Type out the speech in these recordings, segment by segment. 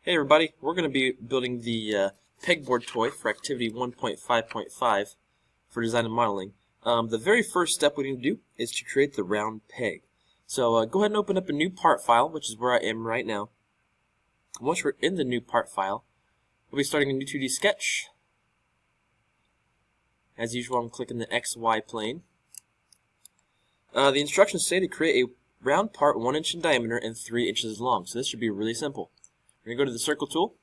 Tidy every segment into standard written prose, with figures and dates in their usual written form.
Hey everybody, we're going to be building the Pegboard toy for activity 1.5.5 for design and modeling. The very first step we need to do is to create the round peg. So go ahead and open up a new part file, which is where I am right now. Once we're in the new part file, we'll be starting a new 2D sketch. As usual, I'm clicking the XY plane. The instructions say to create a round part 1 inch in diameter and 3 inches long, so this should be really simple. We're going to go to the circle tool,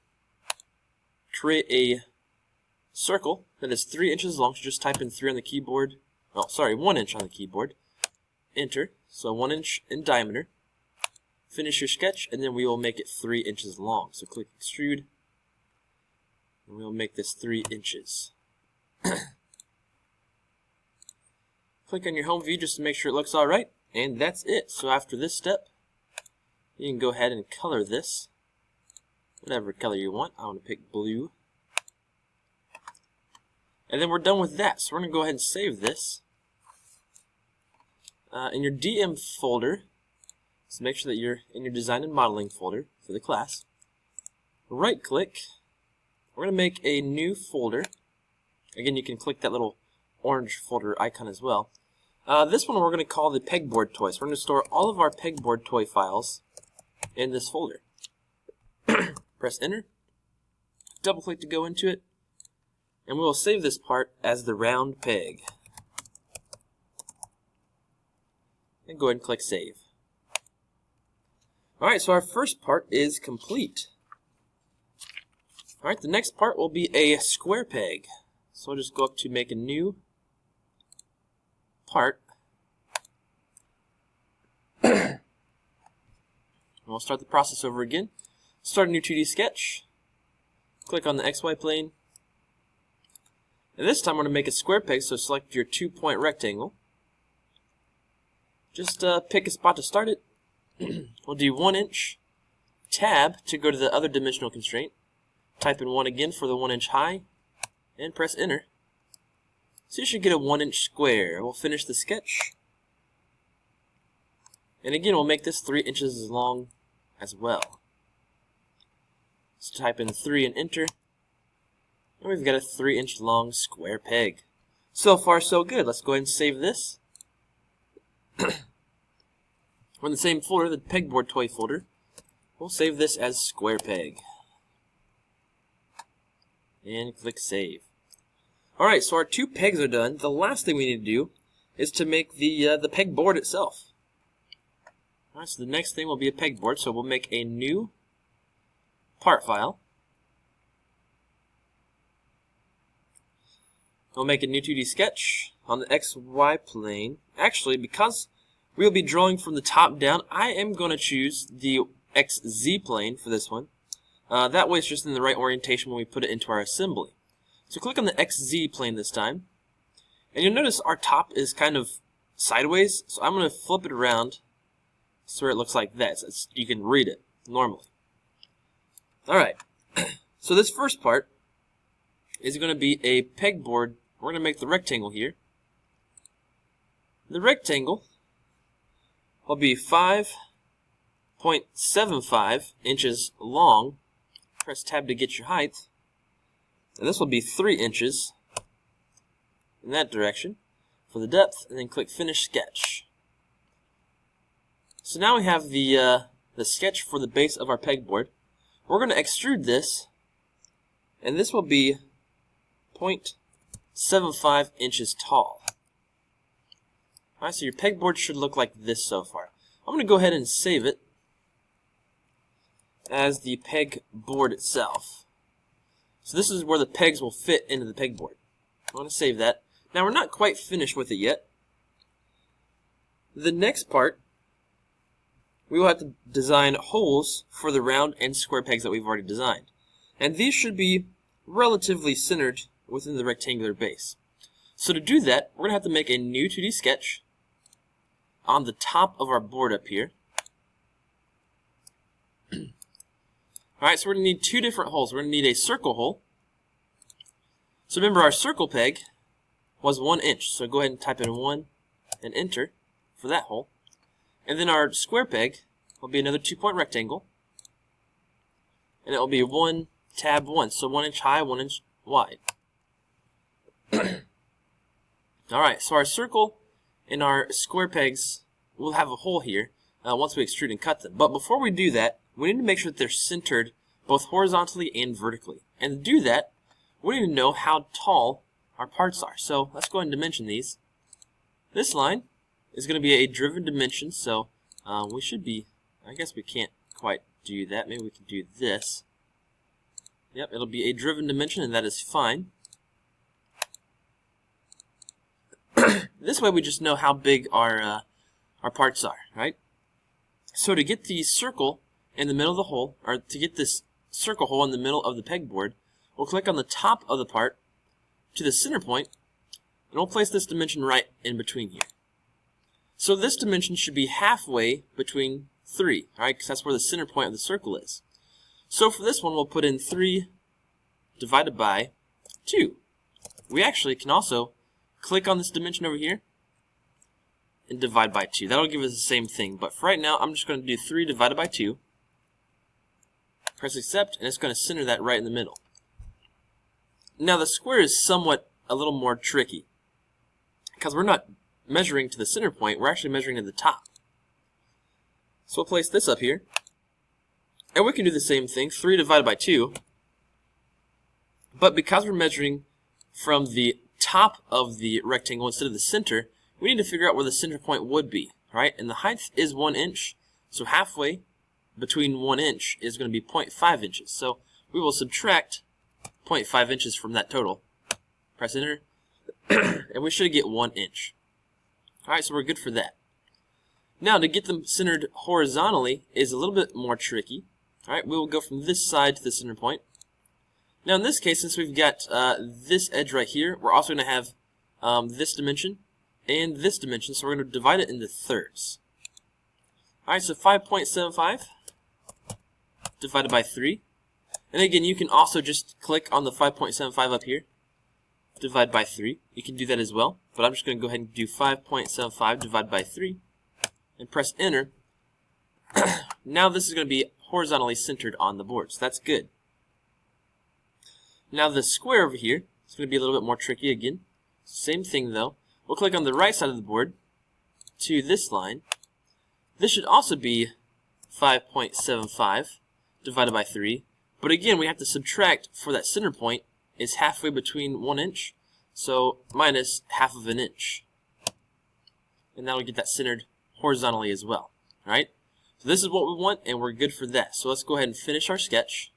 create a circle that is 3 inches long, so just type in 3 on the keyboard, 1 inch on the keyboard, enter, so 1 inch in diameter, finish your sketch, and then we will make it 3 inches long. So click extrude, and we'll make this 3 inches. Click on your home view just to make sure it looks alright, and that's it. So after this step, you can go ahead and color this. Whatever color you want. I want to pick blue. And then we're done with that. So we're going to go ahead and save this. In your DM folder, so make sure that you're in your design and modeling folder for the class. Right click. We're going to make a new folder. Again, you can click that little orange folder icon as well. This one we're going to call the Pegboard toy. So we're going to store all of our Pegboard toy files in this folder. Press enter, double click to go into it, and we will save this part as the round peg. And go ahead and click save. Alright, so our first part is complete. Alright, the next part will be a square peg. So I'll just go up to make a new part. And we'll start the process over again. Start a new 2D sketch, click on the XY plane, and this time we're going to make a square peg, so select your 2-point rectangle. Just pick a spot to start it. We'll do 1 inch, tab to go to the other dimensional constraint, type in 1 again for the 1 inch high, and press enter. So you should get a 1 inch square. We'll finish the sketch, and again we'll make this 3 inches long as well. So type in 3 and enter, and we've got a 3 inch long square peg. So far so good. Let's go ahead and save this. We're in the same folder, the Pegboard toy folder. We'll save this as square peg. And click save. Alright, so our 2 pegs are done. The last thing we need to do is to make the pegboard itself. Alright, so the next thing will be a pegboard, so we'll make a new part file. We'll make a new 2D sketch on the XY plane. Actually, because we'll be drawing from the top down, I am going to choose the XZ plane for this one. That way it's just in the right orientation when we put it into our assembly. So click on the XZ plane this time, and you'll notice our top is kind of sideways, so I'm going to flip it around so it looks like that. So you can read it normally. Alright, so this first part is going to be a pegboard. We're going to make the rectangle here. The rectangle will be 5.75 inches long. Press tab to get your height. And this will be 3 inches in that direction for the depth, and then click Finish Sketch. So now we have the sketch for the base of our pegboard. We're going to extrude this, and this will be 0.75 inches tall. Alright, so your pegboard should look like this so far. I'm going to go ahead and save it as the pegboard itself. So this is where the pegs will fit into the pegboard. I want to save that. Now we're not quite finished with it yet. The next part, we will have to design holes for the round and square pegs that we've already designed. And these should be relatively centered within the rectangular base. So to do that, we're going to have to make a new 2D sketch on the top of our board up here. Alright, so we're going to need 2 different holes. We're going to need a circle hole. So remember, our circle peg was 1 inch. So go ahead and type in 1 and enter for that hole. And then our square peg will be another 2-point rectangle. and it will be 1 tab 1, so 1 inch high, 1 inch wide. Alright, so our circle and our square pegs will have a hole here once we extrude and cut them. But before we do that, we need to make sure that they're centered both horizontally and vertically. And to do that, we need to know how tall our parts are. So let's go ahead and dimension these. This line is going to be a driven dimension, so we should be, I guess we can't quite do that. Maybe we can do this. Yep, it'll be a driven dimension, and that is fine. This way we just know how big our parts are, right? So to get the circle in the middle of the hole, or to get this circle hole in the middle of the pegboard, we'll click on the top of the part to the center point, and we'll place this dimension right in between here. So this dimension should be halfway between 3, right? Because that's where the center point of the circle is. So for this one, we'll put in 3 divided by 2. We actually can also click on this dimension over here and divide by 2. That'll give us the same thing. But for right now, I'm just going to do 3 divided by 2. Press accept, and it's going to center that right in the middle. Now the square is somewhat a little more tricky, because we're not measuring to the center point, we're actually measuring to the top. So we'll place this up here, and we can do the same thing, 3 divided by 2. But because we're measuring from the top of the rectangle instead of the center, we need to figure out where the center point would be, right? And the height is 1 inch, so halfway between 1 inch is going to be 0.5 inches. So we will subtract 0.5 inches from that total. Press enter, and we should get 1 inch. Alright, so we're good for that. Now, to get them centered horizontally is a little bit more tricky. Alright, we will go from this side to the center point. Now, in this case, since we've got this edge right here, we're also going to have this dimension and this dimension, so we're going to divide it into thirds. Alright, so 5.75 divided by 3. And again, you can also just click on the 5.75 up here, divide by 3. You can do that as well, but I'm just going to go ahead and do 5.75 divided by 3, and press enter. Now this is going to be horizontally centered on the board, so that's good. Now the square over here is going to be a little bit more tricky again. Same thing though. We'll click on the right side of the board to this line. This should also be 5.75 divided by 3. But again, we have to subtract for that center point is halfway between 1 inch, so minus half of an inch. And that'll get that centered horizontally as well. Alright? So this is what we want, and we're good for that. So let's go ahead and finish our sketch.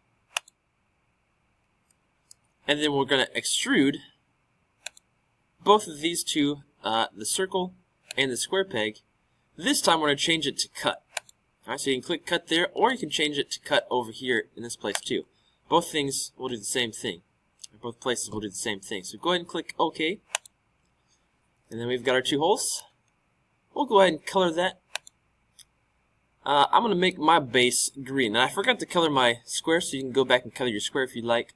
And then we're going to extrude both of these two, the circle and the square peg. This time we're going to change it to cut. Alright, so you can click cut there, or you can change it to cut over here in this place too. Both things will do the same thing. Both places will do the same thing. So go ahead and click OK. And then we've got our 2 holes. We'll go ahead and color that. I'm going to make my base green. And I forgot to color my square, so you can go back and color your square if you'd like.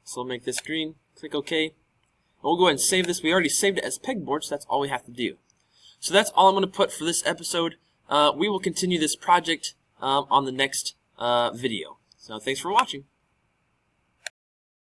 So I'll make this green. Click OK. And we'll go ahead and save this. We already saved it as pegboard, so that's all we have to do. So that's all I'm going to put for this episode. We will continue this project on the next video. So thanks for watching.